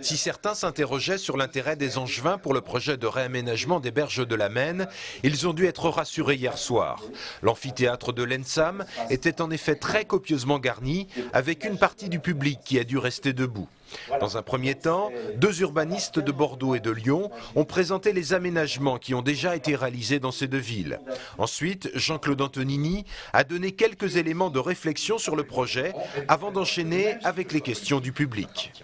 Si certains s'interrogeaient sur l'intérêt des Angevins pour le projet de réaménagement des berges de la Maine, ils ont dû être rassurés hier soir. L'amphithéâtre de l'Ensam était en effet très copieusement garni, avec une partie du public qui a dû rester debout. Dans un premier temps, deux urbanistes de Bordeaux et de Lyon ont présenté les aménagements qui ont déjà été réalisés dans ces deux villes. Ensuite, Jean-Claude Antonini a donné quelques éléments de réflexion sur le projet avant d'enchaîner avec les questions du public.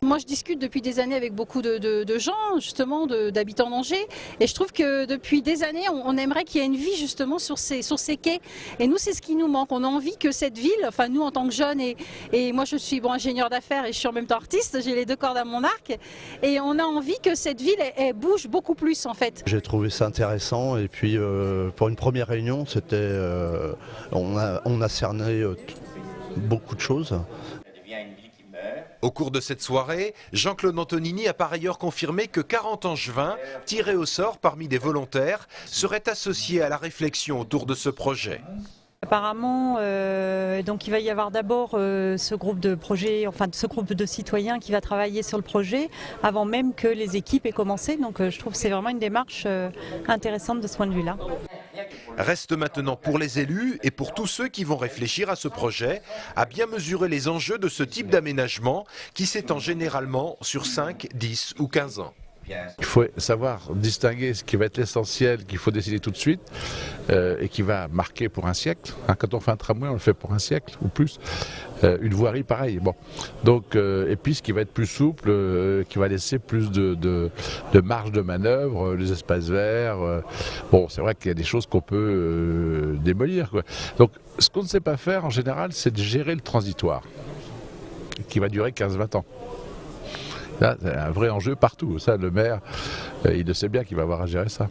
Moi, je discute depuis des années avec beaucoup de gens, justement, d'habitants d'Angers. Et je trouve que depuis des années, on aimerait qu'il y ait une vie, justement, sur ces quais. Et nous, c'est ce qui nous manque. On a envie que cette ville, enfin, nous, en tant que jeunes, et moi, je suis ingénieur d'affaires et je suis en même temps artiste, j'ai les deux cordes à mon arc. Et on a envie que cette ville, elle bouge beaucoup plus, en fait. J'ai trouvé ça intéressant. Et puis, pour une première réunion, on a cerné beaucoup de choses. Au cours de cette soirée, Jean-Claude Antonini a par ailleurs confirmé que 40 Angevins, tirés au sort parmi des volontaires, seraient associés à la réflexion autour de ce projet. Apparemment, donc il va y avoir d'abord ce groupe de projets, enfin ce groupe de citoyens qui va travailler sur le projet avant même que les équipes aient commencé. Donc je trouve que c'est vraiment une démarche intéressante de ce point de vue-là. Reste maintenant pour les élus et pour tous ceux qui vont réfléchir à ce projet à bien mesurer les enjeux de ce type d'aménagement qui s'étend généralement sur 5, 10 ou 15 ans. Il faut savoir distinguer ce qui va être l'essentiel, qu'il faut décider tout de suite et qui va marquer pour un siècle. Quand on fait un tramway, on le fait pour un siècle ou plus. Une voirie, pareil. Bon. Donc, et puis ce qui va être plus souple, qui va laisser plus de marge de manœuvre, les espaces verts. Bon, c'est vrai qu'il y a des choses qu'on peut démolir, quoi. Donc, ce qu'on ne sait pas faire en général, c'est de gérer le transitoire, qui va durer 15-20 ans. Là, c'est un vrai enjeu partout. Ça, le maire, il le sait bien qu'il va avoir à gérer ça.